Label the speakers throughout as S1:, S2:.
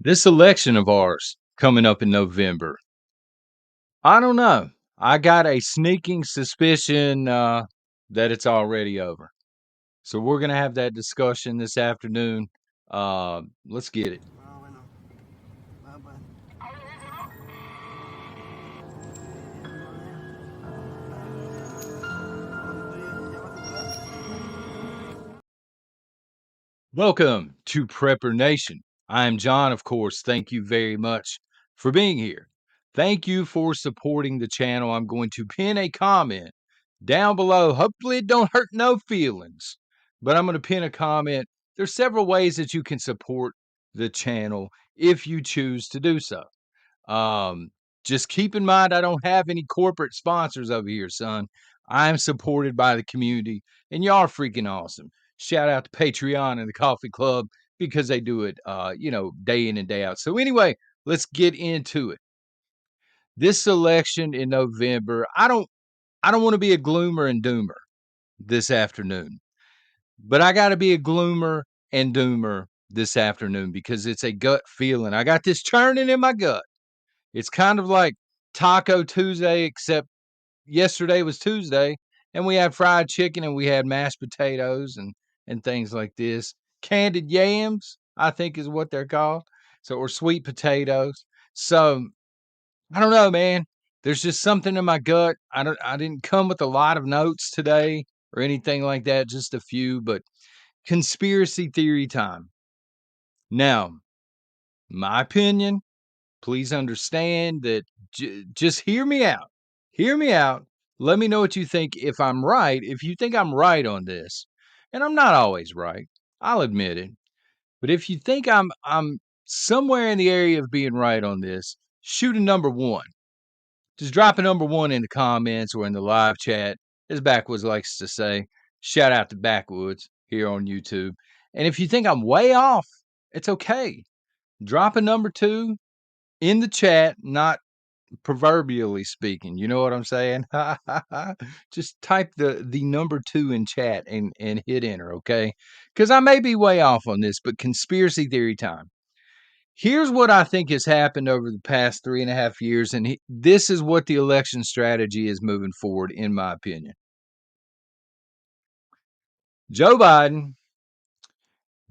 S1: This election of ours coming up in November, I don't know. I got a sneaking suspicion that it's already over. So we're gonna have that discussion this afternoon. Let's get it.
S2: Ah, bueno. Va, pues.
S1: Welcome to Prepper Nation. I'm John, of course. Thank you very much for being here. Thank you for supporting the channel. I'm going to pin a comment down below. Hopefully, it don't hurt no feelings, but I'm going to pin a comment. There's several ways that you can support the channel if you choose to do so. Um, just keep in mind, I don't have any corporate sponsors over here, son. I'm supported by the community, and y'all are freaking awesome. Shout out to Patreon and the Coffee Club because they do it, day in and day out. So anyway, let's get into it. This election in November, I don't want to be a gloomer and doomer this afternoon, but I got to be a gloomer and doomer this afternoon because it's a gut feeling. I got this churning in my gut. It's kind of like Taco Tuesday, except yesterday was Tuesday, and we had fried chicken and we had mashed potatoes and things like this. Candied yams, I think is what they're called. So or sweet potatoes. So I don't know, man. There's just something in my gut. I didn't come with a lot of notes today or anything like that, just a few, but conspiracy theory time. Now, my opinion, please understand that just hear me out. Hear me out. Let me know what you think if I'm right. If you think I'm right on this, and I'm not always right, I'll admit it. But if you think I'm somewhere in the area of being right on this, shoot a number one. Just drop a number one in the comments or in the live chat, as Backwoods likes to say. Shout out to Backwoods here on YouTube. And if you think I'm way off, it's okay. Drop a number two in the chat, not proverbially speaking. You know what I'm saying? Just type the number two in chat and hit enter, okay? Because I may be way off on this, but conspiracy theory time. Here's what I think has happened over the past 3.5 years, and this is what the election strategy is moving forward, in my opinion. Joe Biden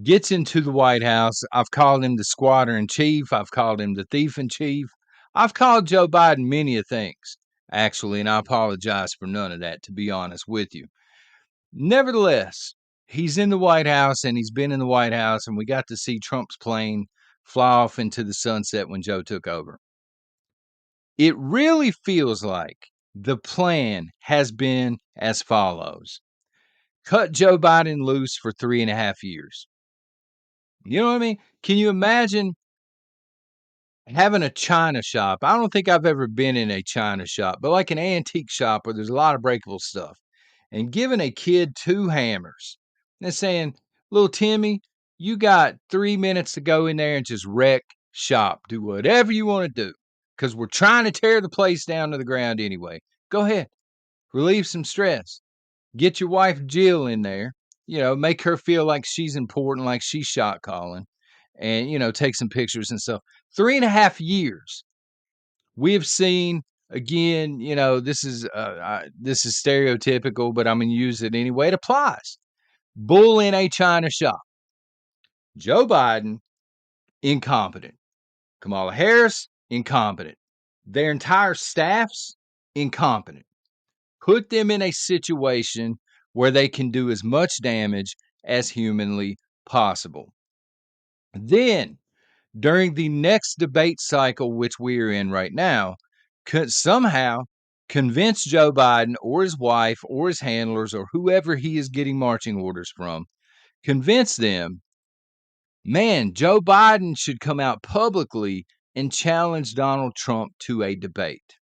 S1: gets into the White House. I've called him the squatter in chief. I've called him the thief in chief. I've called Joe Biden many a things, actually, and I apologize for none of that, to be honest with you. Nevertheless, he's in the White House and he's been in the White House, and we got to see Trump's plane fly off into the sunset when Joe took over. It really feels like the plan has been as follows: cut Joe Biden loose for 3.5 years. You know what I mean? Can you imagine having a china shop? I don't think I've ever been in a china shop, but like an antique shop where there's a lot of breakable stuff, and giving a kid two hammers and saying, little Timmy, you got 3 minutes to go in there and just wreck shop. Do whatever you want to do because we're trying to tear the place down to the ground anyway. Go ahead, relieve some stress. Get your wife Jill in there, make her feel like she's important, like she's shot calling, and take some pictures and stuff. 3.5 years. We have seen again, this is stereotypical, but I'm gonna use it anyway. It applies. Bull in a china shop. Joe Biden, incompetent. Kamala Harris, incompetent. Their entire staffs, incompetent. Put them in a situation where they can do as much damage as humanly possible. Then, during the next debate cycle, which we are in right now, could somehow convince Joe Biden or his wife or his handlers or whoever he is getting marching orders from, convince them, man, Joe Biden should come out publicly and challenge Donald Trump to a debate.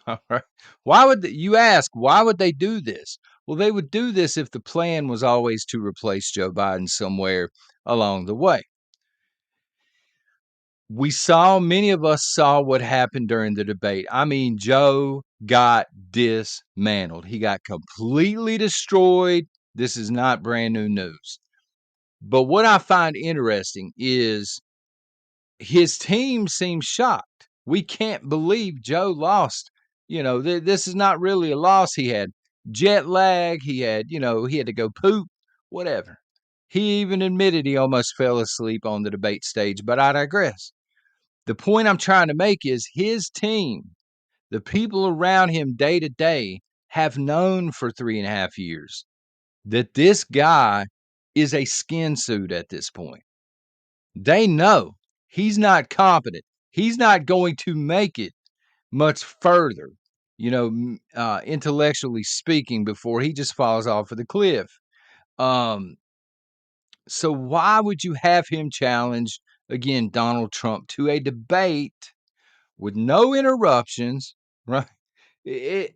S1: All right. Why would they do this? Well, they would do this if the plan was always to replace Joe Biden somewhere along the way. Many of us saw what happened during the debate. I mean, Joe got dismantled. He got completely destroyed. This is not brand new news. But what I find interesting is his team seems shocked. We can't believe Joe lost. This is not really a loss. He had jet lag. He had to go poop, whatever. He even admitted he almost fell asleep on the debate stage, but I digress. The point I'm trying to make is his team, the people around him day to day, have known for 3.5 years that this guy is a skin suit at this point. They know he's not competent. He's not going to make it much further, intellectually speaking, before he just falls off of the cliff. Um, so why would you have him challenge again Donald Trump to a debate with no interruptions? Right? It,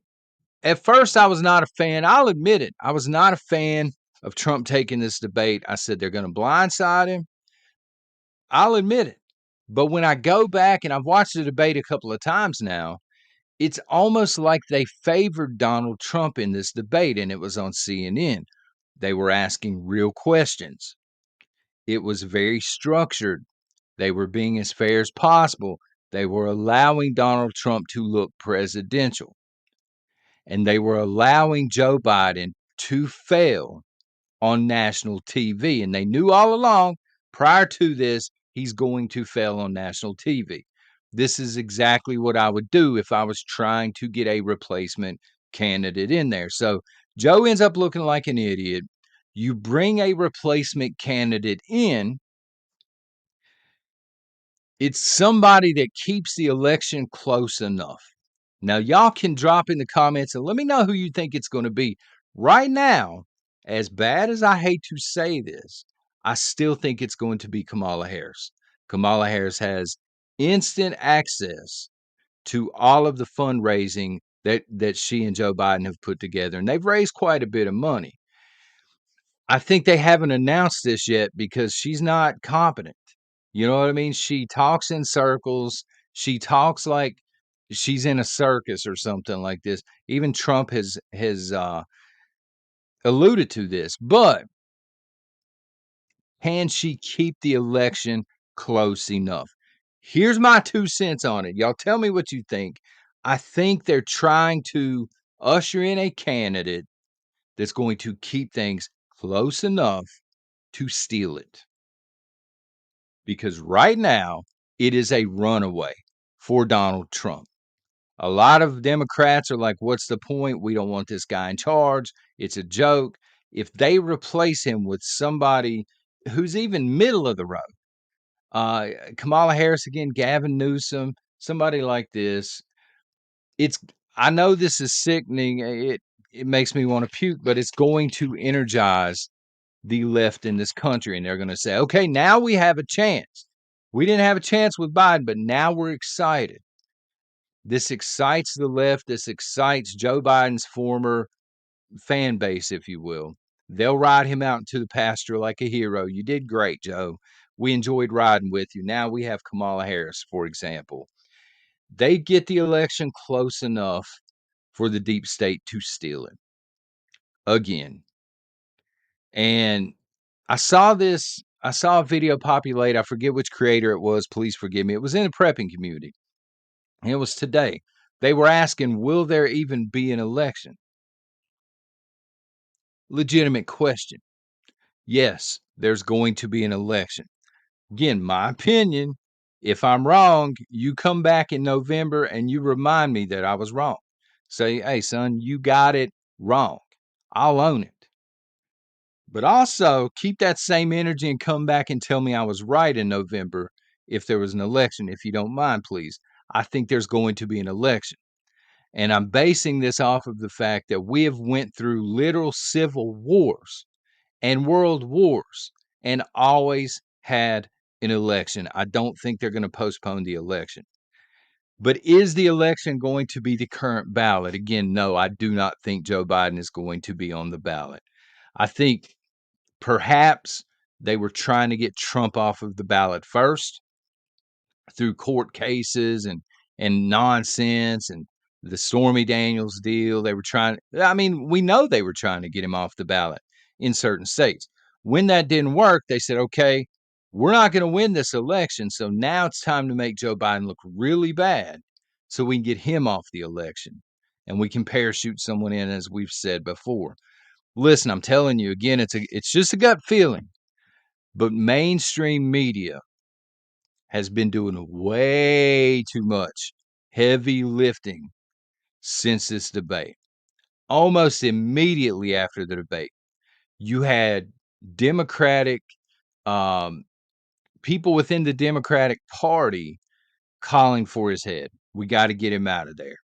S1: at first, I was not a fan. I'll admit it. I was not a fan of Trump taking this debate. I said they're going to blindside him. I'll admit it. But when I go back and I've watched the debate a couple of times now, it's almost like they favored Donald Trump in this debate, and it was on CNN. They were asking real questions. It was very structured. They were being as fair as possible. They were allowing Donald Trump to look presidential, and they were allowing Joe Biden to fail on national TV. And they knew all along, prior to this, he's going to fail on national TV. This is exactly what I would do if I was trying to get a replacement candidate in there. So Joe ends up looking like an idiot. You bring a replacement candidate in, it's somebody that keeps the election close enough. Now, y'all can drop in the comments and let me know who you think it's going to be. Right now, as bad as I hate to say this, I still think it's going to be Kamala Harris. Kamala Harris has instant access to all of the fundraising that she and Joe Biden have put together, and they've raised quite a bit of money. I think they haven't announced this yet because she's not competent. You know what I mean? She talks in circles. She talks like she's in a circus or something like this. Even Trump has alluded to this. But can she keep the election close enough? Here's my 2 cents on it. Y'all tell me what you think. I think they're trying to usher in a candidate that's going to keep things close enough to steal it. Because right now, it is a runaway for Donald Trump. A lot of Democrats are like, what's the point? We don't want this guy in charge. It's a joke. If they replace him with somebody who's even middle of the road, Kamala Harris again, Gavin Newsom, somebody like this, it's I know this is sickening. It makes me want to puke, but it's going to energize the left in this country, and they're going to say, okay, now we have a chance. We didn't have a chance with Biden, but now we're excited. This excites the left. This excites Joe Biden's former fan base, if you will. They'll ride him out into the pasture like a hero. You did great, Joe. We enjoyed riding with you. Now we have Kamala Harris, for example. They get the election close enough for the deep state to steal it again. And I saw a video populate. I forget which creator it was. Please forgive me. It was in the prepping community. And it was today. They were asking, will there even be an election? Legitimate question. Yes, there's going to be an election. Again, my opinion. If I'm wrong, you come back in November and you remind me that I was wrong. Say, hey, son, you got it wrong. I'll own it. But also keep that same energy and come back and tell me I was right in November if there was an election, if you don't mind, please. I think there's going to be an election. And I'm basing this off of the fact that we have went through literal civil wars and world wars and always had an election. I don't think they're going to postpone the election. But is the election going to be the current ballot? Again, no, I do not think Joe Biden is going to be on the ballot. I think perhaps they were trying to get Trump off of the ballot first through court cases and nonsense and the Stormy Daniels deal. They were trying, I mean, we know they were trying to get him off the ballot in certain states. When that didn't work, they said, okay, we're not going to win this election. So now it's time to make Joe Biden look really bad so we can get him off the election and we can parachute someone in, as we've said before. Listen, I'm telling you again, it's just a gut feeling, but mainstream media has been doing way too much heavy lifting since this debate. Almost immediately after the debate, you had Democratic um, people within the Democratic Party calling for his head. We got to get him out of there.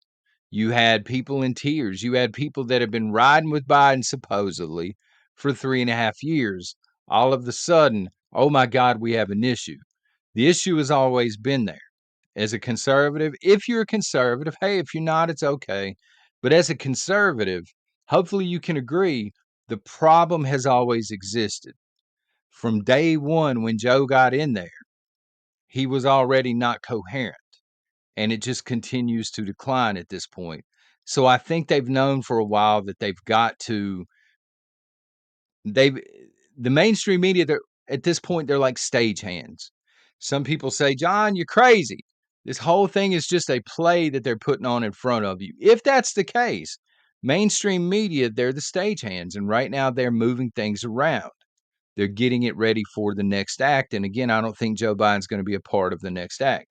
S1: You had people in tears. You had people that have been riding with Biden supposedly for 3.5 years. All of a sudden, oh my God, we have an issue. The issue has always been there. As a conservative, if you're a conservative, hey, if you're not, it's okay. But as a conservative, hopefully you can agree the problem has always existed. From day one, when Joe got in there, he was already not coherent, and it just continues to decline at this point. So I think they've known for a while that they've got to they've the mainstream media, they're at this point, they're like stagehands. Some people say, "John, you're crazy. This whole thing is just a play that they're putting on in front of you." If that's the case, mainstream media, they're the stagehands, and right now they're moving things around. They're getting it ready for the next act, and again, I don't think Joe Biden's gonna be a part of the next act.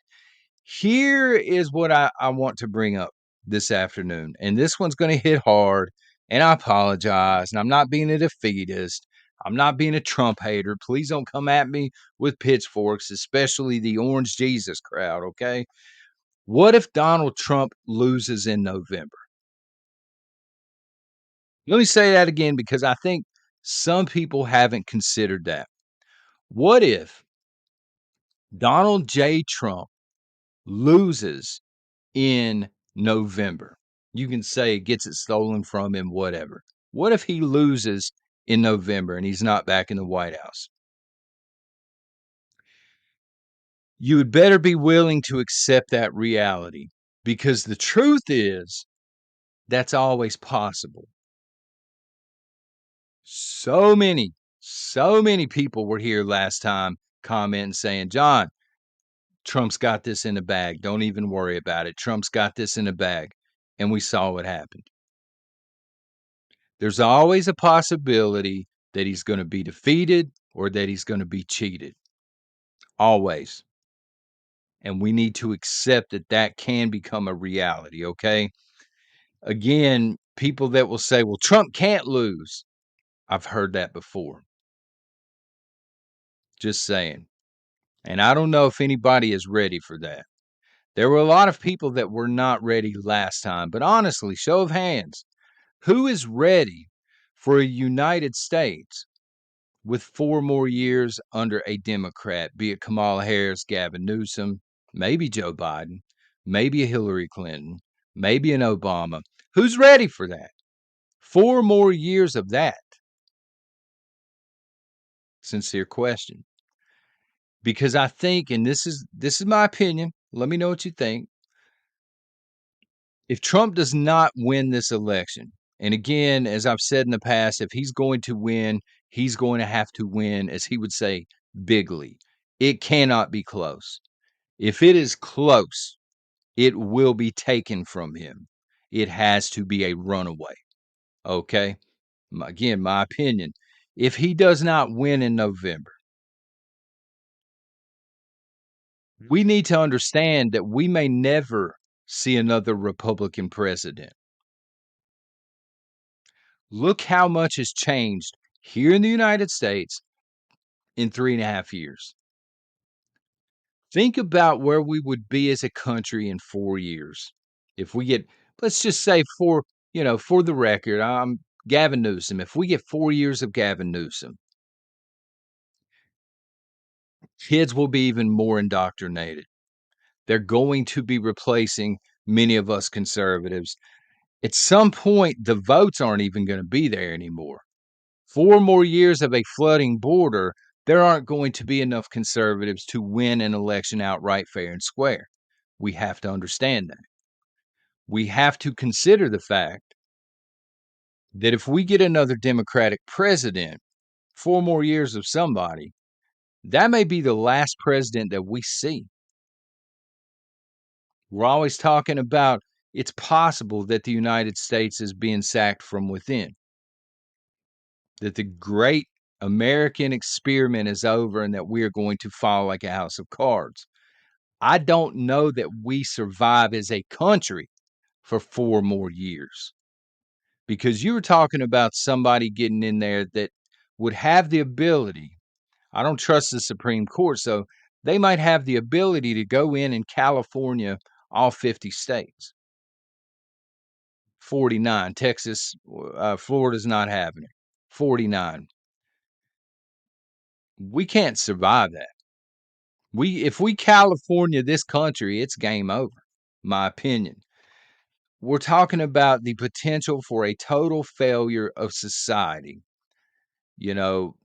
S1: Here is what I want to bring up this afternoon, and this one's going to hit hard, and I apologize, and I'm not being a defeatist. I'm not being a Trump hater. Please don't come at me with pitchforks, especially the Orange Jesus crowd, okay? What if Donald Trump loses in November? Let me say that again because I think some people haven't considered that. What if Donald J. Trump loses in November? You can say gets it stolen from him, whatever. What if he loses in November and he's not back in the White House? You had better be willing to accept that reality because the truth is that's always possible. So many, so many people were here last time commenting saying, John, Trump's got this in the bag. Don't even worry about it. Trump's got this in the bag. And we saw what happened. There's always a possibility that he's going to be defeated or that he's going to be cheated. Always. And we need to accept that that can become a reality, okay? Again, people that will say, well, Trump can't lose. I've heard that before. Just saying. And I don't know if anybody is ready for that. There were a lot of people that were not ready last time, but honestly, show of hands, who is ready for a United States with 4 more years under a Democrat, be it Kamala Harris, Gavin Newsom, maybe Joe Biden, maybe a Hillary Clinton, maybe an Obama? Who's ready for that? 4 more years of that? Sincere question. Because I think, and this is my opinion, let me know what you think. If Trump does not win this election, and again, as I've said in the past, if he's going to win, he's going to have to win, as he would say, bigly. It cannot be close. If it is close, it will be taken from him. It has to be a runaway. Okay? Again, my opinion. If he does not win in November, we need to understand that we may never see another Republican president. Look how much has changed here in the United States in 3.5 years. Think about where we would be as a country in 4 years. If we get, let's just say for the record, Gavin Newsom. If we get 4 years of Gavin Newsom, kids will be even more indoctrinated. They're going to be replacing many of us conservatives. At some point, the votes aren't even going to be there anymore. 4 more years of a flooding border, there aren't going to be enough conservatives to win an election outright fair and square. We have to understand that. We have to consider the fact that if we get another Democratic president, 4 more years of somebody, That may be the last president that we see. We're always talking about it's possible that the United States is being sacked from within, that the great American experiment is over and that we are going to fall like a house of cards. I don't know that we survive as a country for 4 more years, because you were talking about somebody getting in there that would have the ability. I don't trust the Supreme Court, so they might have the ability to go in California all 50 states. 49. Texas, Florida's not having it. 49. We can't survive that. If we California this country, it's game over, my opinion. We're talking about the potential for a total failure of society. You know,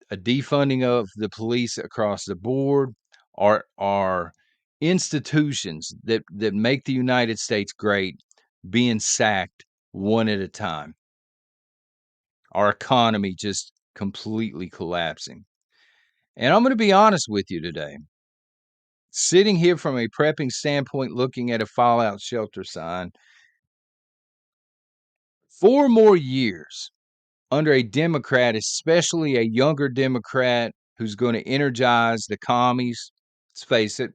S1: a defunding of the police across the board, are institutions that make the United States great being sacked one at a time. Our economy just completely collapsing. And I'm going to be honest with you today. Sitting here from a prepping standpoint, looking at a fallout shelter sign, 4 more years under a Democrat, especially a younger Democrat who's going to energize the commies. Let's face it,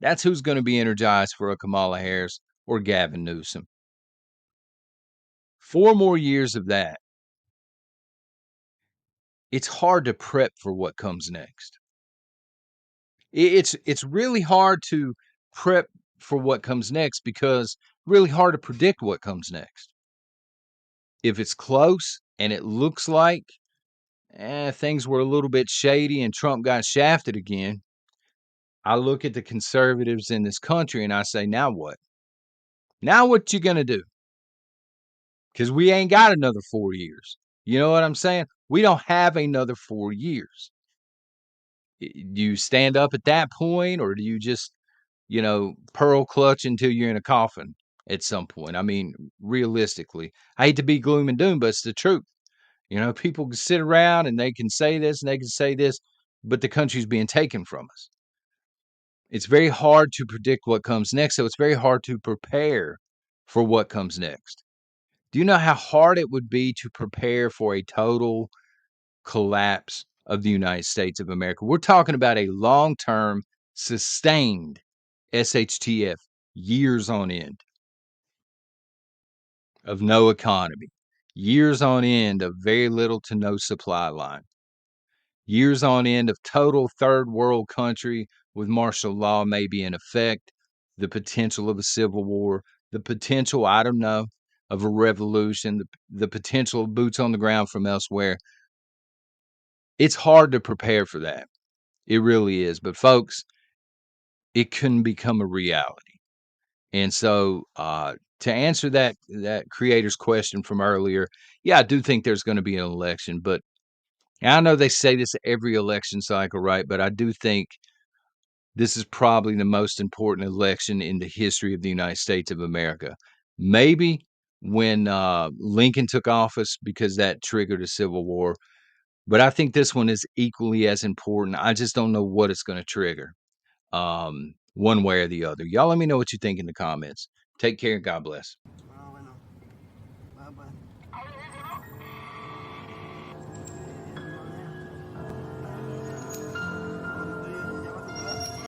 S1: that's who's going to be energized for a Kamala Harris or Gavin Newsom. 4 more years of that. It's hard to prep for what comes next. It's really hard to prep for what comes next because really hard to predict what comes next. If it's close and it looks like things were a little bit shady and Trump got shafted again, I look at the conservatives in this country and I say, now what? Now what you gonna do? Because we ain't got another 4 years. You know what I'm saying? We don't have another 4 years. Do you stand up at that point, or do you just, pearl clutch until you're in a coffin at some point? I mean, realistically, I hate to be gloom and doom, but it's the truth. People can sit around and they can say this and they can say this, but the country's being taken from us. It's very hard to predict what comes next, so it's very hard to prepare for what comes next. Do you know how hard it would be to prepare for a total collapse of the United States of America? We're talking about a long-term, sustained SHTF, years on end of no economy, years on end of very little to no supply line, years on end of total third world country with martial law maybe in effect, the potential of a civil war, the potential, I don't know, of a revolution, the potential of boots on the ground from elsewhere. It's hard to prepare for that. It really is. But folks, it can become a reality. And so to answer that creator's question from earlier, yeah, I do think there's going to be an election, but I know they say this every election cycle, right? But I do think this is probably the most important election in the history of the United States of America. Maybe when Lincoln took office, because that triggered a civil war. But I think this one is equally as important. I just don't know what it's going to trigger, one way or the other. Y'all let me know what you think in the comments. Take care. God bless.